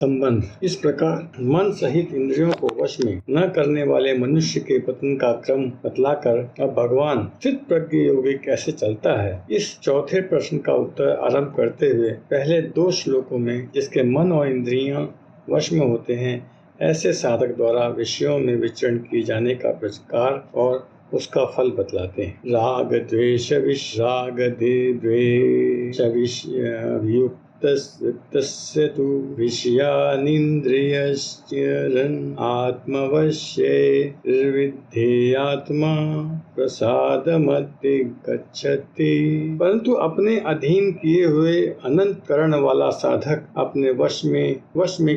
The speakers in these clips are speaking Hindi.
संबंध। इस प्रकार मन सहित इंद्रियों को वश में न करने वाले मनुष्य के पतन का क्रम बतलाकर अब भगवान स्थित प्रज्ञ योगी कैसे चलता है, इस चौथे प्रश्न का उत्तर आरंभ करते हुए पहले 2 श्लोकों में जिसके मन और इंद्रियां वश में होते हैं, ऐसे साधक द्वारा विषयों में विचरण किए जाने का प्रकार और उसका फल बतलाते हैं। राग द्वेष विषराग द्वेष विषयुक्त तस्य तु विषयानिन्द्रियश्चरन् आत्मवश्यैर्विद्धेयात्मा प्रसादमधिगच्छति। परंतु अपने अधीन किए हुए अनंत करण वाला साधक अपने वश में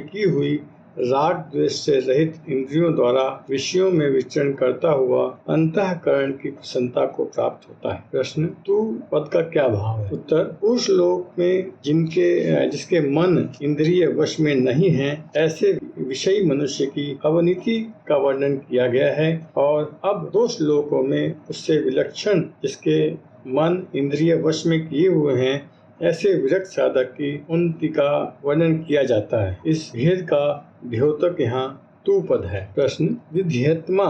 की हुई राग द्वेष से रहित इंद्रियों द्वारा विषयों में विचरण करता हुआ अंतःकरण की प्रसन्नता को प्राप्त होता है। प्रश्न, तू पद का क्या भाव है? उत्तर, उस लोक में जिसके मन इंद्रिय वश में नहीं है, ऐसे विषयी मनुष्य की अवनीति का वर्णन किया गया है और अब 2 श्लोकों में उससे विलक्षण जिसके मन इंद्रिय वश में किए हुए हैं, ऐसे विरक्त साधक की उन्नति का वर्णन किया जाता है। इस भेद का द्योतक यहाँ तू पद है। प्रश्न, विध्यत्मा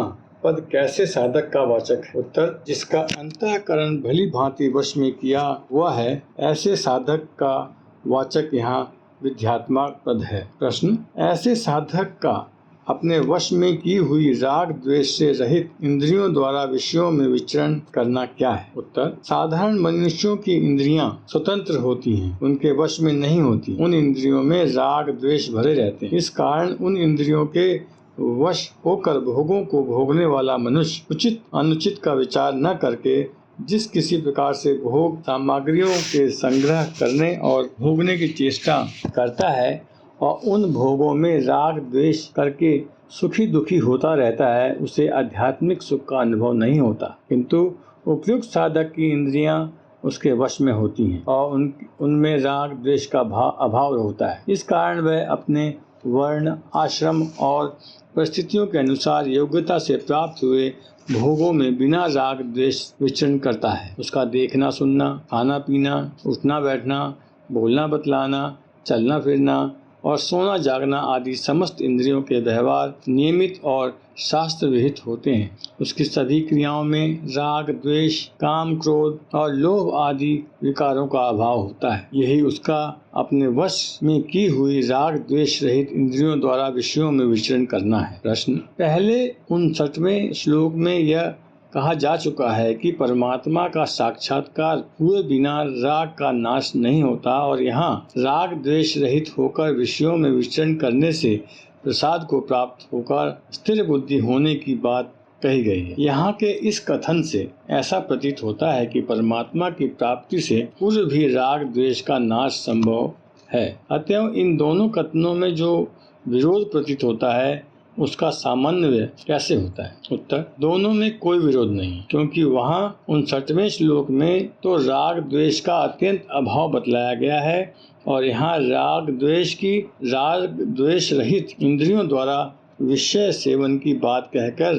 पद कैसे साधक का वाचक है? उत्तर, जिसका अंतःकरण भली भांति वश में किया हुआ है, ऐसे साधक का वाचक यहाँ विध्यात्मा पद है। प्रश्न, ऐसे साधक का अपने वश में की हुई राग द्वेष से रहित इंद्रियों द्वारा विषयों में विचरण करना क्या है? उत्तर, साधारण मनुष्यों की इंद्रियां स्वतंत्र होती हैं, उनके वश में नहीं होती। उन इंद्रियों में राग द्वेष भरे रहते हैं। इस कारण उन इंद्रियों के वश होकर भोगों को भोगने वाला मनुष्य उचित अनुचित का विचार न करके जिस किसी प्रकार से भोग सामग्रियों के संग्रह करने और भोगने की चेष्टा करता है और उन भोगों में राग द्वेष करके सुखी दुखी होता रहता है, उसे आध्यात्मिक सुख का अनुभव नहीं होता। किंतु उपयुक्त साधक की इंद्रियां उसके वश में होती हैं और उनमें राग द्वेष का अभाव होता है। इस कारण वह अपने वर्ण, आश्रम और परिस्थितियों के अनुसार योग्यता से प्राप्त हुए भोगों में बिना राग द्वेष विचरण करता है। उसका देखना सुनना, खाना पीना, उठना बैठना, बोलना बतलाना, चलना फिरना और सोना जागना आदि समस्त इंद्रियों के व्यवहार नियमित और शास्त्र विहित होते हैं। उसकी सभी क्रियाओं में राग द्वेष, काम, क्रोध और लोभ आदि विकारों का अभाव होता है। यही उसका अपने वश में की हुई राग द्वेष रहित इंद्रियों द्वारा विषयों में विचरण करना है। प्रश्न, पहले 59वें श्लोक में यह कहा जा चुका है कि परमात्मा का साक्षात्कार हुए बिना राग का नाश नहीं होता और यहाँ राग द्वेष रहित होकर विषयों में विचरण करने से प्रसाद को प्राप्त होकर स्थिर बुद्धि होने की बात कही गई है। यहाँ के इस कथन से ऐसा प्रतीत होता है कि परमात्मा की प्राप्ति से पूर्व भी राग द्वेष का नाश संभव है। अतएव इन दोनों कथनों में जो विरोध प्रतीत होता है, उसका सामन्वय कैसे होता है? उत्तर, दोनों में कोई विरोध नहीं, क्योंकि वहाँ 59वें श्लोक में तो राग द्वेष का अत्यंत अभाव बतलाया गया है और यहाँ राग द्वेष रहित इंद्रियों द्वारा विषय सेवन की बात कहकर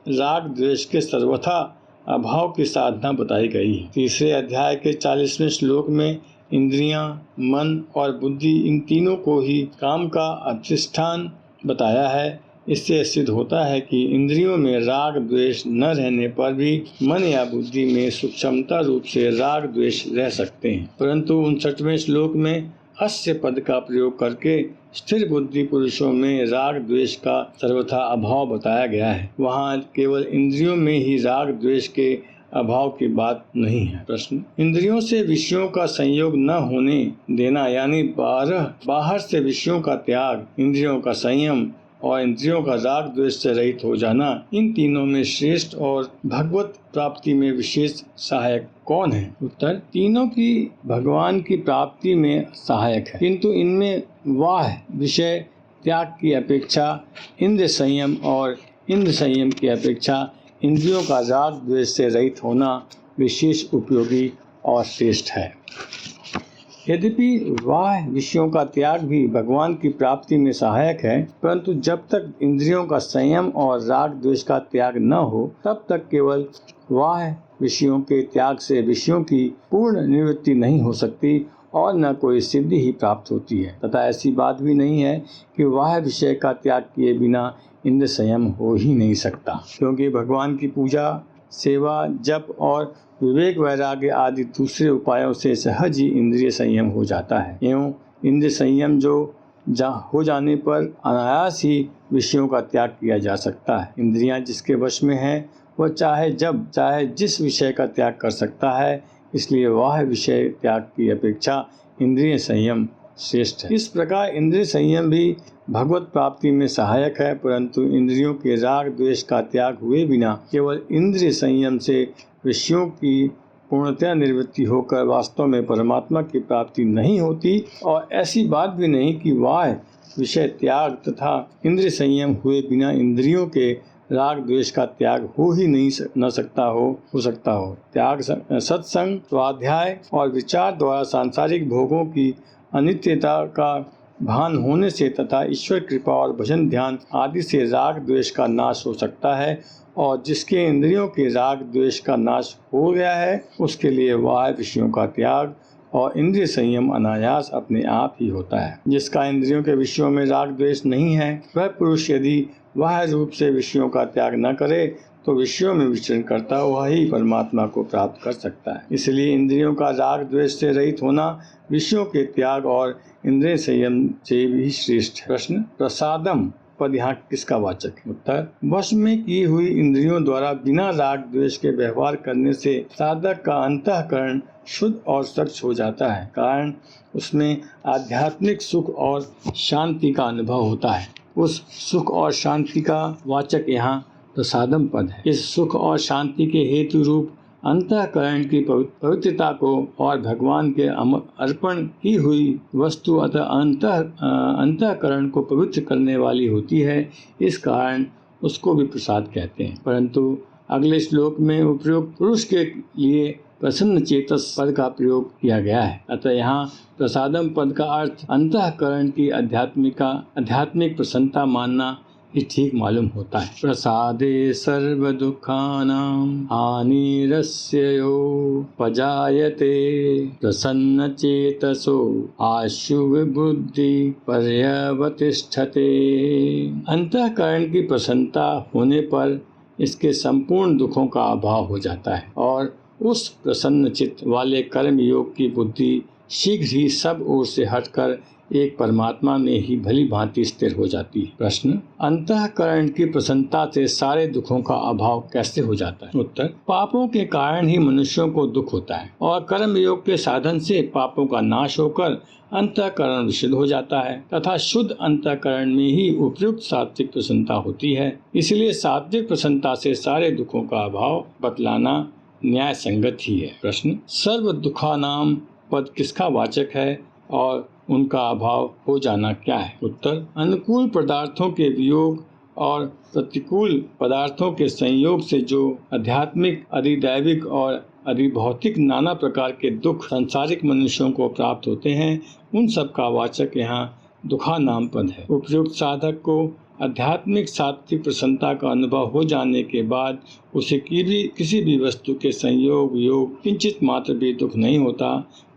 राग द्वेष के सर्वथा अभाव की साधना बताई गई है। 3 अध्याय के 40वें श्लोक में इंद्रियां, मन और बुद्धि इन तीनों को ही काम का अधिष्ठान बताया है। इससे सिद्ध होता है कि इंद्रियों में राग द्वेष न रहने पर भी मन या बुद्धि में सूक्ष्मता रूप से राग द्वेष रह सकते हैं। परंतु 59वें श्लोक में अस्य पद का प्रयोग करके स्थिर बुद्धि पुरुषों में राग द्वेष का सर्वथा अभाव बताया गया है। वहाँ केवल इंद्रियों में ही राग द्वेष के अभाव की बात नहीं है। प्रश्न, इंद्रियों से विषयों का संयोग न होने देना यानी बाहर से विषयों का त्याग, इंद्रियों का संयम और इंद्रियों का राग द्वेष से रहित हो जाना, इन तीनों में श्रेष्ठ और भगवत प्राप्ति में विशेष सहायक कौन है? उत्तर, तीनों की भगवान की प्राप्ति में सहायक है, किंतु इनमें वाह विषय त्याग की अपेक्षा इंद्र संयम और इंद्र संयम की अपेक्षा इंद्रियों का राग द्वेष से रहित होना विशेष उपयोगी और श्रेष्ठ है। यद्यपि वाह विषयों का त्याग भी भगवान की प्राप्ति में सहायक है, परंतु जब तक इंद्रियों का संयम और राग द्वेष का त्याग न हो, तब तक केवल वाह विषयों के त्याग से विषयों की पूर्ण निवृत्ति नहीं हो सकती और न कोई सिद्धि ही प्राप्त होती है। तथा ऐसी बात भी नहीं है कि वह विषय का त्याग किए बिना इंद्र संयम हो ही नहीं सकता, क्योंकि भगवान की पूजा, सेवा, जप और विवेक, वैराग्य आदि दूसरे उपायों से सहज ही इंद्रिय संयम हो जाता है। एवं इंद्रिय संयम हो जाने पर अनायास ही विषयों का त्याग किया जा सकता है। इंद्रियां जिसके वश में है वह चाहे जब चाहे जिस विषय का त्याग कर सकता है, इसलिए वह विषय त्याग की अपेक्षा इंद्रिय संयम श्रेष्ठ है। इस प्रकार इंद्रिय संयम भी भगवत प्राप्ति में सहायक है, परंतु इंद्रियों के राग द्वेष का त्याग हुए बिना केवल इंद्रिय संयम से विषयों की पूर्णतया निवृत्ति होकर वास्तव में परमात्मा की प्राप्ति नहीं होती। और ऐसी बात भी नहीं कि वह विषय त्याग तथा इंद्रिय संयम हुए बिना इंद्रियों के राग द्वेष का त्याग हो ही नहीं सकता हो। त्याग सत्संग, स्वाध्याय और विचार द्वारा सांसारिक भोगों की अनित्यता का भान होने से तथा ईश्वर कृपा और भजन ध्यान आदि से राग द्वेष का नाश हो सकता है। और जिसके इंद्रियों के राग द्वेष का नाश हो गया है, उसके लिए वह विषयों का त्याग और इंद्रिय संयम अनायास अपने आप ही होता है। जिसका इंद्रियों के विषयों में राग द्वेष नहीं है, वह पुरुष यदि वह रूप से विषयों का त्याग न करे तो विषयों में विचरण करता हुआ ही परमात्मा को प्राप्त कर सकता है। इसलिए इंद्रियों का राग द्वेष से रहित होना विषयों के त्याग और इंद्रिय संयम से भी श्रेष्ठ है। प्रश्न, प्रसादम पद यहाँ किसका वाचक है? उत्तर, वश में की हुई इंद्रियों द्वारा बिना राग द्वेष के व्यवहार करने से साधक का अंतःकरण शुद्ध और स्वच्छ हो जाता है, कारण उसमें आध्यात्मिक सुख और शांति का अनुभव होता है। उस सुख और शांति का वाचक यहाँ प्रसादम पद है। इस सुख और शांति के हेतु रूप अंतःकरण की पवित्रता को और भगवान के अर्पण की हुई वस्तु अतः अंतःकरण को पवित्र करने वाली होती है, इस कारण उसको भी प्रसाद कहते हैं। परंतु अगले श्लोक में उपयुक्त पुरुष के लिए प्रसन्न चेतस पद का प्रयोग किया गया है। अतः यहाँ प्रसादम पद का अर्थ अंतःकरण की आध्यात्मिक प्रसन्नता मानना ही ठीक मालूम होता है। प्रसादे सर्व दुखानां हानिरस्यो पजायते प्रसन्न चेतसो आशु विबुद्धि पर्यवतिष्ठते। अंतःकरण की प्रसन्नता होने पर इसके संपूर्ण दुखों का अभाव हो जाता है और उस प्रसन्न चित्त वाले कर्म योग की बुद्धि शीघ्र ही सब ओर से हटकर एक परमात्मा में ही भली भांति स्थिर हो जाती है। प्रश्न, अंतःकरण की प्रसन्नता से सारे दुखों का अभाव कैसे हो जाता है? उत्तर, पापों के कारण ही मनुष्यों को दुख होता है और कर्म योग के साधन से पापों का नाश होकर अंतःकरण विशुद्ध हो जाता है तथा शुद्ध अंतःकरण में ही उपयुक्त सात्विक प्रसन्नता होती है। इसलिए सात्विक प्रसन्नता से सारे दुखों का अभाव बतलाना न्याय संगत ही है। प्रश्न, सर्व दुखानाम पद किसका वाचक है और उनका अभाव हो जाना क्या है? उत्तर, अनुकूल पदार्थों के वियोग और प्रतिकूल पदार्थों के संयोग से जो आध्यात्मिक, अधिदैविक और अधिभौतिक नाना प्रकार के दुख सांसारिक मनुष्यों को प्राप्त होते हैं, उन सब का वाचक यहाँ दुखा नाम पद है। उपयुक्त साधक को आध्यात्मिक सात्विक प्रसन्नता का अनुभव हो जाने के बाद उसे किसी भी वस्तु के संयोग वियोग किंचित मात्र भी दुख नहीं होता।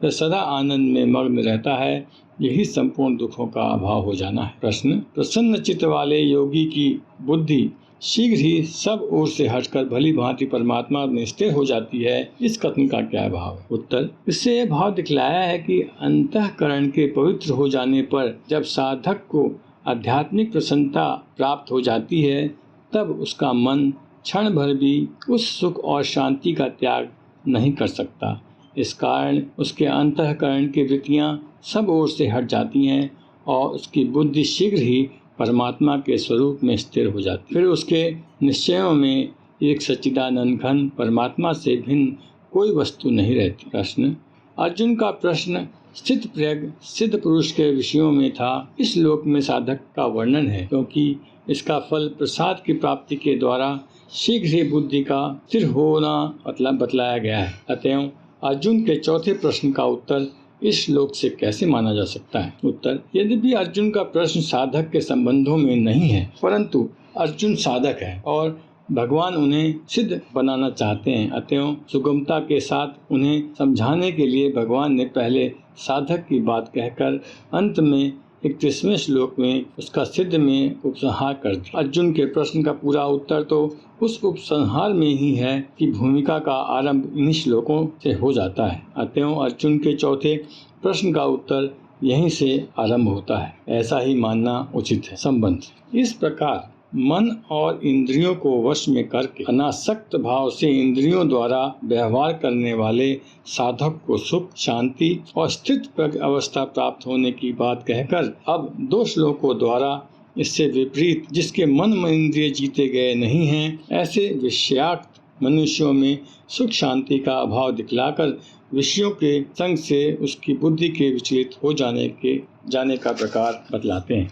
वह सदा आनंद में मग्न रहता है। यही संपूर्ण दुखों का अभाव हो जाना है। प्रश्न, प्रसन्न चित्त वाले योगी की बुद्धि शीघ्र ही सब ओर से हटकर भली भांति परमात्मा में स्थिर हो जाती है, इस कथन का क्या भाव है? उत्तर, इससे यह भाव दिखलाया है कि अंतःकरण के पवित्र हो जाने पर जब साधक को आध्यात्मिक प्रसन्नता प्राप्त हो जाती है, तब उसका मन क्षण भर भी उस सुख और शांति का त्याग नहीं कर सकता। इस कारण उसके अंतःकरण की वृत्तियां सब ओर से हट जाती हैं और उसकी बुद्धि शीघ्र ही परमात्मा के स्वरूप में स्थिर हो जाती है। फिर उसके निश्चयों में एक सच्चिदानंद घन परमात्मा से भिन्न कोई वस्तु नहीं रहती। प्रश्न, अर्जुन का प्रश्न स्थित प्रज्ञ सिद्ध पुरुष के विषयों में था। इस श्लोक में साधक का वर्णन है, क्योंकि इसका फल प्रसाद की प्राप्ति के द्वारा शीघ्र ही बुद्धि का स्थिर होना बतलाया गया है। अतएव अर्जुन के चौथे प्रश्न का उत्तर इस श्लोक से कैसे माना जा सकता है? उत्तर, यद्यपि अर्जुन का प्रश्न साधक के संबंधों में नहीं है, परंतु अर्जुन साधक है और भगवान उन्हें सिद्ध बनाना चाहते हैं। अतएव सुगमता के साथ उन्हें समझाने के लिए भगवान ने पहले साधक की बात कहकर अंत में 31वें श्लोक में उसका सिद्ध में उपसंहार कर दिया। अर्जुन के प्रश्न का पूरा उत्तर तो उस उपसंहार में ही है कि भूमिका का आरंभ इन्हीं श्लोकों से हो जाता है। अतएव अर्जुन के चौथे प्रश्न का उत्तर यहीं से आरंभ होता है, ऐसा ही मानना उचित है। संबंध इस प्रकार मन और इंद्रियों को वश में करके अनासक्त भाव से इंद्रियों द्वारा व्यवहार करने वाले साधक को सुख, शांति और स्थित प्रज्ञ अवस्था प्राप्त होने की बात कहकर अब 2 श्लोकों द्वारा इससे विपरीत, जिसके मन में इंद्रिय जीते गए नहीं हैं, ऐसे विषयाक्त मनुष्यों में सुख शांति का अभाव दिखलाकर विषयों के संग से उसकी बुद्धि के विचलित हो जाने का प्रकार बतलाते हैं।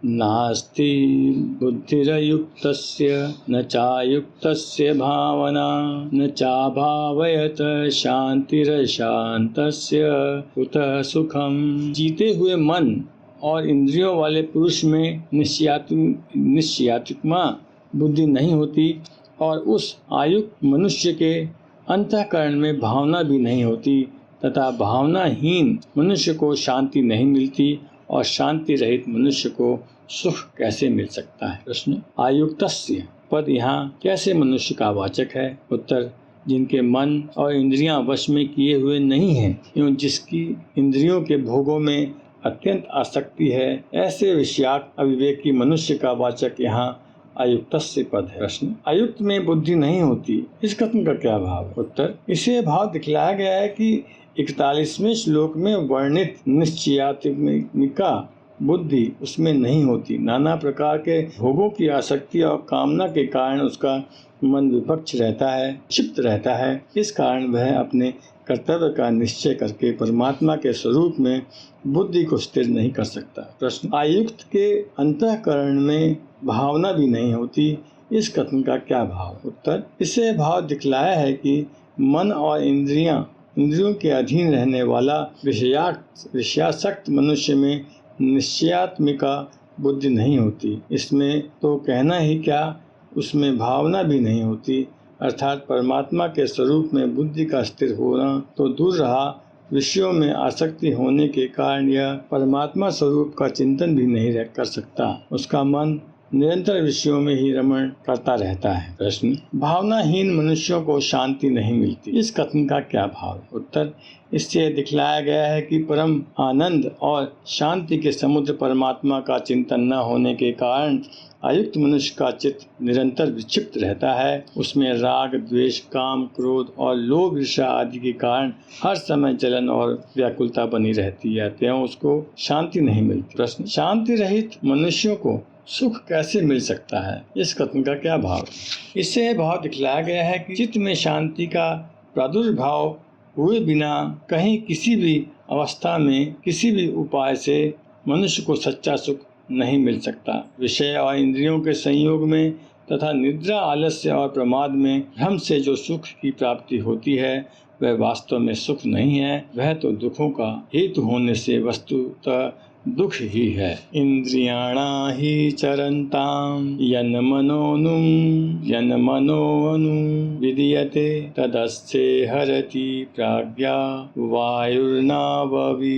नास्ति बुद्धिरयुक्तस्य न चायुक्तस्य भावना न चाभावयत शांतिरशांतस्य कुतः सुखम। जीते हुए मन और इंद्रियों वाले पुरुष में निश्चयात्मिका बुद्धि नहीं होती और उस आयुक्त मनुष्य के अंतःकरण में भावना भी नहीं होती तथा भावनाहीन मनुष्य को शांति नहीं मिलती और शांति रहित मनुष्य को सुख कैसे मिल सकता है। प्रश्न आयुक्तस्य पद यहाँ कैसे मनुष्य का वाचक है। उत्तर जिनके मन और इंद्रियां वश में किए हुए नहीं हैं एवं जिसकी इंद्रियों के भोगों में अत्यंत आसक्ति है, ऐसे विषयाक्त अविवेकी मनुष्य का वाचक यहाँ आयुक्तस्य पद है। प्रश्न आयुक्त में बुद्धि नहीं होती, इस कथन का क्या भाव है। उत्तर इसे भाव दिखलाया गया है कि 41वें श्लोक में वर्णित निश्चयात्मिका बुद्धि उसमें नहीं होती। नाना प्रकार के भोगों की आसक्ति और कामना के कारण उसका मन विपक्ष रहता है, क्षिप्त रहता है। इस कारण वह अपने कर्तव्य का निश्चय करके परमात्मा के स्वरूप में बुद्धि को स्थिर नहीं कर सकता। प्रश्न आयुक्त के अंतःकरण में भावना भी नहीं होती, इस कथन का क्या भाव। उत्तर इससे भाव दिखलाया है कि मन और इंद्रियों के अधीन रहने वाला विषयासक्त मनुष्य में निश्चयात्मिका बुद्धि नहीं होती। इसमें तो कहना ही क्या, उसमें भावना भी नहीं होती, अर्थात परमात्मा के स्वरूप में बुद्धि का स्थिर होना तो दूर रहा, विषयों में आसक्ति होने के कारण यह परमात्मा स्वरूप का चिंतन भी नहीं कर सकता। उसका मन निरंतर विषयों में ही रमण करता रहता है। प्रश्न भावनाहीन मनुष्यों को शांति नहीं मिलती, इस कथन का क्या भाव। उत्तर इससे दिखलाया गया है कि परम आनंद और शांति के समुद्र परमात्मा का चिंतन न होने के कारण आयुक्त मनुष्य का चित्त निरंतर विक्षिप्त रहता है। उसमें राग, द्वेष, काम, क्रोध और लोभ, ईर्ष्या आदि के कारण हर समय जलन और व्याकुलता बनी रहती है, त्यों उसको शांति नहीं मिलती। प्रश्न शांति रहित मनुष्यों को सुख कैसे मिल सकता है, इस कथन का क्या भाव। इससे भाव दिखलाया गया है कि चित्त में शांति का प्रादुर्भाव हुए बिना कहीं किसी भी अवस्था में किसी भी उपाय से मनुष्य को सच्चा सुख नहीं मिल सकता। विषय और इंद्रियों के संयोग में तथा निद्रा, आलस्य और प्रमाद में भ्रम से जो सुख की प्राप्ति होती है वह वास्तव में सुख नहीं है, वह तो दुखों का हेतु होने से वस्तुतः दुख ही है। इंद्रियाणा ही चरन्ताम यन मनोनु विदीयते तदस्ते हरति प्राज्ञा वायुर्नाववि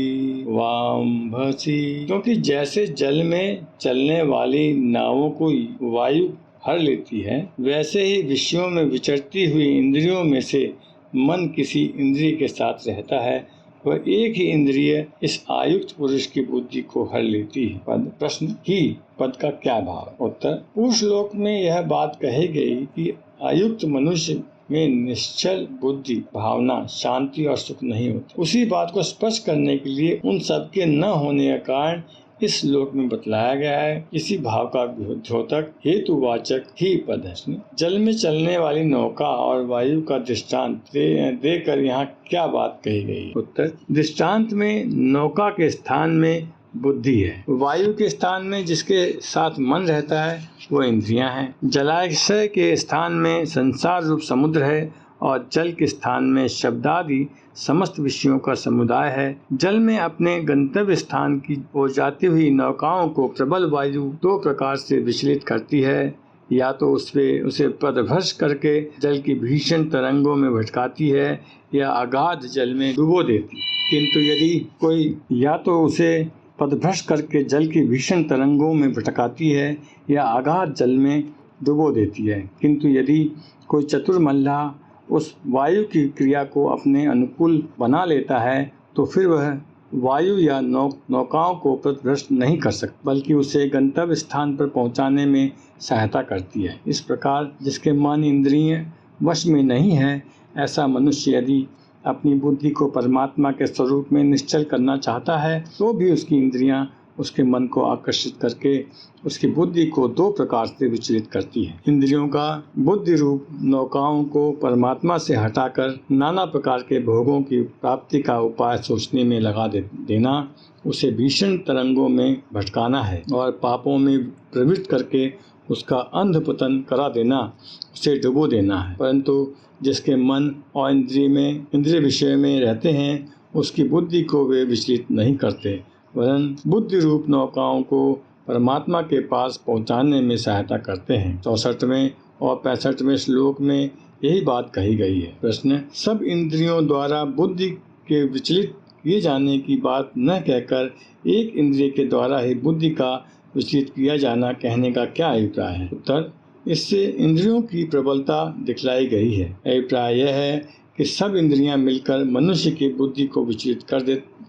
वाम्भसि। क्योंकि जैसे जल में चलने वाली नावों को वायु हर लेती है, वैसे ही विषयों में विचरती हुई इंद्रियों में से मन किसी इंद्रिय के साथ रहता है, वह एक ही इंद्रिय इस आयुक्त पुरुष की बुद्धि को हर लेती है। प्रश्न ही पद का क्या भाव। उत्तर पूर्व श्लोक में यह बात कही गई कि आयुक्त मनुष्य में निश्चल बुद्धि, भावना, शांति और सुख नहीं होती। उसी बात को स्पष्ट करने के लिए उन सब के न होने का कारण इस श्लोक में बतलाया गया है। इसी भाव का द्योतक हेतुवाचक ही पद है। जल में चलने वाली नौका और वायु का दृष्टांत देकर यहाँ क्या बात कही गई। उत्तर दृष्टांत में नौका के स्थान में बुद्धि है, वायु के स्थान में जिसके साथ मन रहता है वो इंद्रियां हैं, जलाशय के स्थान में संसार रूप समुद्र है और जल के स्थान में शब्दादि समस्त विषयों का समुदाय है। जल में अपने गंतव्य स्थान की ओर जाती हुई नौकाओं को प्रबल वायु 2 प्रकार से विचलित करती है, या तो उसे पदभ्रष्ट करके जल की भीषण तरंगों में भटकाती है या अगाध जल में डुबो देती है। किंतु यदि कोई या तो उसे पथभ्रष्ट करके जल की भीषण तरंगों में भटकाती है या अगाध जल में डुबो देती है, किंतु यदि कोई चतुर मल्लाह उस वायु की क्रिया को अपने अनुकूल बना लेता है तो फिर वह वायु या नौकाओं को पथभ्रष्ट नहीं कर सकती, बल्कि उसे गंतव्य स्थान पर पहुंचाने में सहायता करती है। इस प्रकार जिसके मन इंद्रिय वश में नहीं है, ऐसा मनुष्य यदि अपनी बुद्धि को परमात्मा के स्वरूप में निश्चल करना चाहता है तो भी उसकी इंद्रियां उसके मन को आकर्षित करके उसकी बुद्धि को दो प्रकार से विचलित करती है। इंद्रियों का बुद्धि रूप नौकाओं को परमात्मा से हटाकर नाना प्रकार के भोगों की प्राप्ति का उपाय सोचने में लगा देना उसे भीषण तरंगों में भटकाना है और पापों में प्रवृत्त करके उसका अंधपतन करा देना, उसे डुबो देना है। परंतु जिसके मन और इंद्रिय विषय में रहते हैं, उसकी बुद्धि को वे विचलित नहीं करते, वरन बुद्धि रूप नौकाओं को परमात्मा के पास पहुंचाने में सहायता करते हैं। 64वें और 65वें श्लोक में यही बात कही गई है। प्रश्न: सब इंद्रियों द्वारा बुद्धि के विचलित किए जाने की बात न कहकर एक इंद्रिय के द्वारा ही बुद्धि का विचलित किया जाना कहने का क्या अभिप्राय है? उत्तर: इससे इंद्रियों की प्रबलता दिखलाई गई है। अभिप्राय यह है कि सब इंद्रियां मिलकर मनुष्य की बुद्धि को विचलित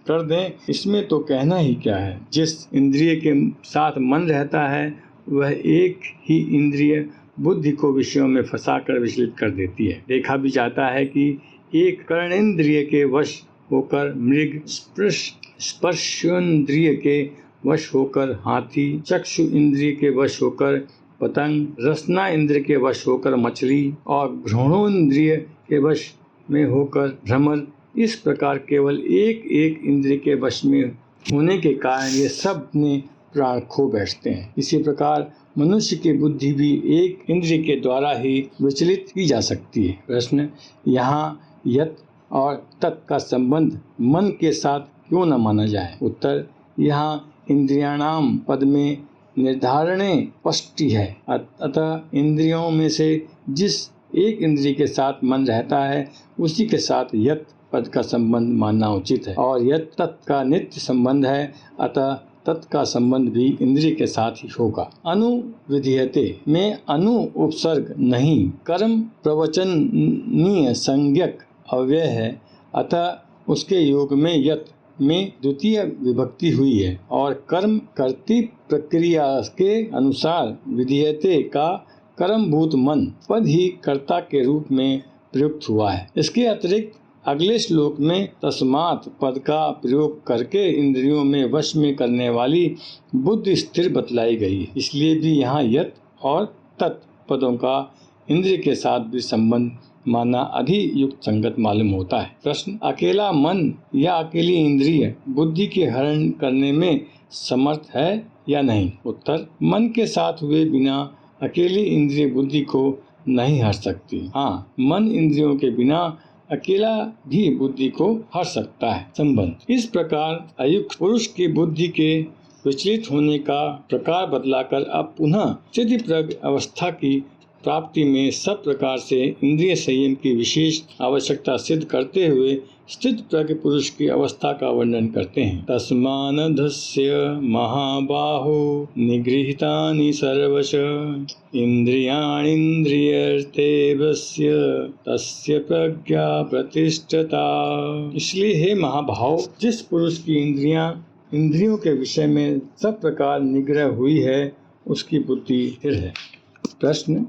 कर दें, इसमें तो कहना ही क्या है। जिस इंद्रिय के साथ मन रहता है वह एक ही इंद्रिय बुद्धि को विषयों में फंसाकर विचलित कर देती है। देखा भी जाता है कि एक कर्णेंद्रिय के वश होकर मृग, स्पर्शेंद्रिय के वश होकर हाथी, चक्षु इंद्रिय के वश होकर पतंग, रसना इंद्रिय के वश होकर मछली और घ्राणेंद्रिय के वश में होकर भ्रमर, इस प्रकार केवल एक एक इंद्रिय के वश में होने के कारण ये सब ने प्राण खो बैठते हैं। इसी प्रकार मनुष्य की बुद्धि भी एक इंद्रिय के द्वारा ही विचलित की जा सकती है। प्रश्न: यहाँ यत और तत् का संबंध मन के साथ क्यों न माना जाए? उत्तर: यहाँ इंद्रियाणाम पद में निर्धारणे पष्टि है, अतः इंद्रियों में से जिस एक इंद्रिय के साथ मन रहता है उसी के साथ यत पद का संबंध मानना उचित है। और यत तत् का नित्य संबंध है, अतः तत् का संबंध भी इंद्रिय के साथ ही होगा। अनुविधीयते में अनु उपसर्ग नहीं, कर्म प्रवचनीय संज्ञक अव्यय है, अतः उसके योग में यत में द्वितीय विभक्ति हुई है और कर्म करती प्रक्रिया के अनुसार विधीयते का कर्मभूत मन पद ही कर्ता के रूप में प्रयुक्त हुआ है। इसके अतिरिक्त अगले श्लोक में तस्मात् पद का प्रयोग करके इंद्रियों में वश में करने वाली बुद्धि स्थिर बतलाई गई है। इसलिए भी यहाँ यत और तत् पदों का इंद्रिय के साथ भी संबंध मानना अधिक युक्त संगत मालूम होता है। प्रश्न: अकेला मन या अकेली इंद्रिय बुद्धि के हरण करने में समर्थ है या नहीं? उत्तर: मन के साथ हुए बिना अकेली इंद्रिय बुद्धि को नहीं हर सकती। हाँ, मन इंद्रियों के बिना अकेला भी बुद्धि को हर सकता है। संबंध: इस प्रकार अयुक्त पुरुष की बुद्धि के विचलित होने का प्रकार बदलाकर अब पुनः स्थितिप्रज्ञ अवस्था की प्राप्ति में सब प्रकार से इंद्रिय संयम की विशेष आवश्यकता सिद्ध करते हुए स्थित प्रज्ञ पुरुष की अवस्था का वर्णन करते हैं। तस्मानधस्य महाबाहो निगृहीतानि सर्वश इंद्रियाणीन्द्रियर्थेभ्यस्य तस्य प्रज्ञा प्रतिष्ठता। इसलिए हे महाभाव, जिस पुरुष की इंद्रियों के विषय में सब प्रकार निग्रह हुई है उसकी बुद्धि स्थिर है। प्रश्न: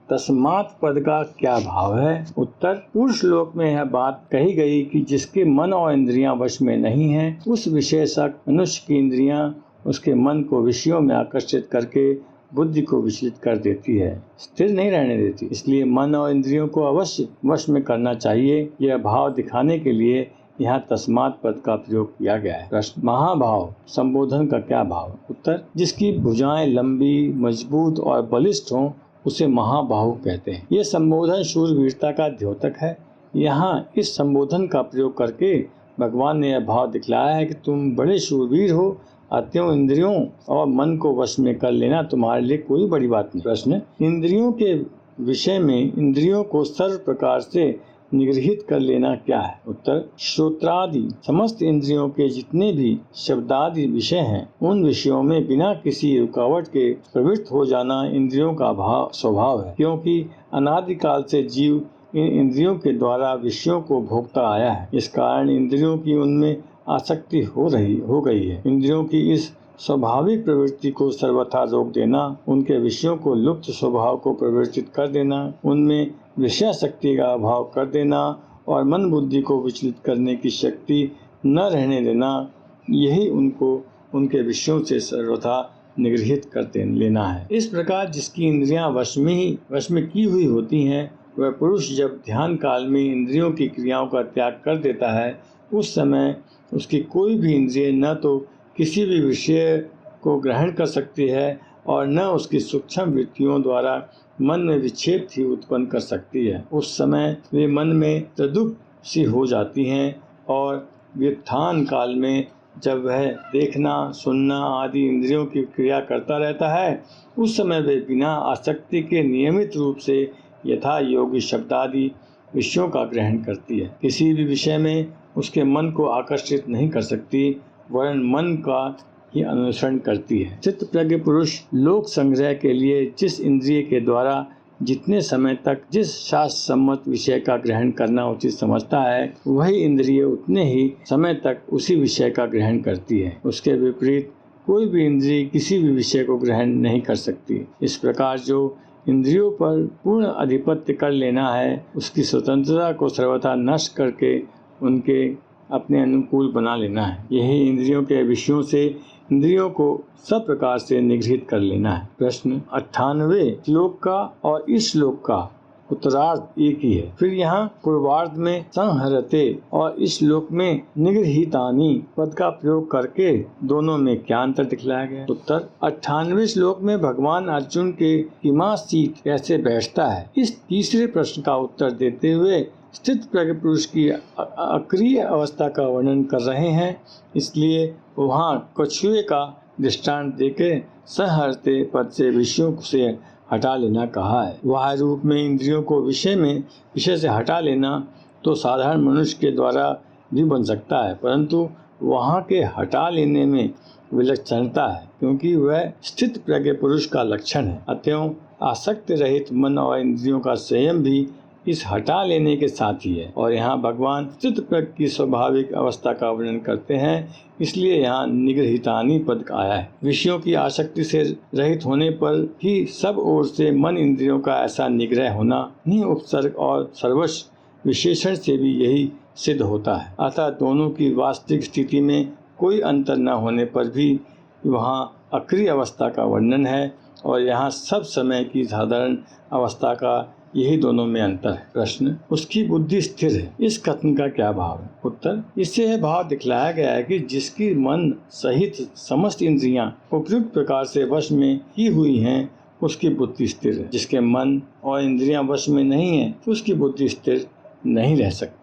तस्मात् पद का क्या भाव है? उत्तर: पूर्व श्लोक में यह बात कही गई कि जिसके मन और इंद्रियां वश में नहीं हैं, उस विशेषक मनुष्य की इंद्रियां उसके मन को विषयों में आकर्षित करके बुद्धि को विचलित कर देती है, स्थिर नहीं रहने देती। इसलिए मन और इंद्रियों को अवश्य वश में करना चाहिए। यह भाव दिखाने के लिए यहाँ तस्मात् पद का प्रयोग किया गया है। प्रश्न: महाभाव संबोधन का क्या भाव? उत्तर: जिसकी भुजाएं लंबी, मजबूत और बलिष्ठ हों उसे महाबाहु कहते हैं। यह संबोधन शूरवीरता का द्योतक है। यहाँ इस संबोधन का प्रयोग करके भगवान ने यह भाव दिखलाया है कि तुम बड़े शूरवीर हो, अतएव इंद्रियों और मन को वश में कर लेना तुम्हारे लिए कोई बड़ी बात नहीं। प्रश्न: इंद्रियों के विषय में इंद्रियों को सर्व प्रकार से निगृहित कर लेना क्या है? उत्तर, श्रोत्रादि समस्त इंद्रियों के जितने भी शब्दादि विषय हैं, उन विषयों में बिना किसी रुकावट के प्रवृत्त हो जाना इंद्रियों का स्वभाव है, क्योंकि अनादिकाल से जीव इन इंद्रियों के द्वारा विषयों को भोगता आया है। इस कारण इंद्रियों की उनमें आसक्ति हो गई है। इंद्रियों की इस स्वाभाविक प्रवृत्ति को सर्वथा रोक देना, उनके विषयों को लुप्त स्वभाव को परिवर्तित कर देना, उनमें विषयासक्ति का अभाव कर देना और मन बुद्धि को विचलित करने की शक्ति न रहने देना, यही उनको उनके विषयों से सर्वथा निगृहित कर लेना है। इस प्रकार जिसकी इंद्रियां वश में की हुई होती हैं, वह पुरुष जब ध्यान काल में इंद्रियों की क्रियाओं का त्याग कर देता है, उस समय उसकी कोई भी इंद्रिय न तो किसी भी विषय को ग्रहण कर सकती है और न उसकी सूक्ष्म वृत्तियों द्वारा मन में विक्षेप ही उत्पन्न कर सकती है। उस समय वे मन में तदुप सी हो जाती हैं और व्युत्थान काल में जब वह देखना, सुनना आदि इंद्रियों की क्रिया करता रहता है, उस समय वे बिना आसक्ति के नियमित रूप से यथा योगी शब्दादि विषयों का ग्रहण करती है। किसी भी विषय में उसके मन को आकर्षित नहीं कर सकती, वरन मन का ही अनुसरण करती है। चित्त प्रज्ञ पुरुष लोक संग्रह के लिए जिस इंद्रिय के द्वारा जितने समय तक जिस शास्त्र सम्मत विषय का ग्रहण करना उचित समझता है, वही इंद्रिय उतने ही समय तक उसी विषय का ग्रहण करती है। उसके विपरीत कोई भी इंद्रिय किसी भी विषय को ग्रहण नहीं कर सकती। इस प्रकार जो इंद्रियों पर पूर्ण आधिपत्य कर लेना है, उसकी स्वतंत्रता को सर्वथा नष्ट करके उनके अपने अनुकूल बना लेना है। यही इंद्रियों के विषयों से इंद्रियों को सब प्रकार से निगृहित कर लेना है। प्रश्न 98 श्लोक का और इस श्लोक का उत्तरार्ध एक ही है। फिर यहाँ पूर्वार्ध में संहरते और इस श्लोक में निगृहीतानि पद का प्रयोग करके दोनों में क्या अंतर दिखलाया गया? उत्तर, 98वें श्लोक में भगवान अर्जुन के किमासीत कैसे बैठता है, इस तीसरे प्रश्न का उत्तर देते हुए स्थित प्रज्ञ पुरुष की अक्रिय अवस्था का वर्णन कर रहे हैं। इसलिए वहाँ कछुए का दृष्टांत देके संहरते पद से विषयों से हटा लेना कहा है। वह रूप में इंद्रियों को विषय से हटा लेना तो साधारण मनुष्य के द्वारा भी बन सकता है, परंतु वहाँ के हटा लेने में विलक्षणता है, क्योंकि वह स्थित प्रज्ञ पुरुष का लक्षण है। अतएव आसक्त रहित मन और इंद्रियों का संयम भी इस हटा लेने के साथ ही है। और यहाँ भगवान स्थित प्रज्ञ की स्वाभाविक अवस्था का वर्णन करते हैं, इसलिए यहाँ निगृहीतानि पद आया है। विषयों की आसक्ति से रहित होने पर ही सब ओर से मन इंद्रियों का ऐसा निग्रह होना नहीं, उपसर्ग और सर्वस्व विशेषण से भी यही सिद्ध होता है। अतः दोनों की वास्तविक स्थिति में कोई अंतर न होने पर भी वहाँ अक्रिय अवस्था का वर्णन है और यहाँ सब समय की साधारण अवस्था का यही दोनों में अंतर है। प्रश्न, उसकी बुद्धि स्थिर है, इस कथन का क्या भाव है? उत्तर, इससे यह भाव दिखलाया गया है कि जिसकी मन सहित समस्त इंद्रियां उपयुक्त प्रकार से वश में की हुई हैं, उसकी बुद्धि स्थिर है। जिसके मन और इंद्रियां वश में नहीं है, उसकी बुद्धि स्थिर नहीं रह सकती।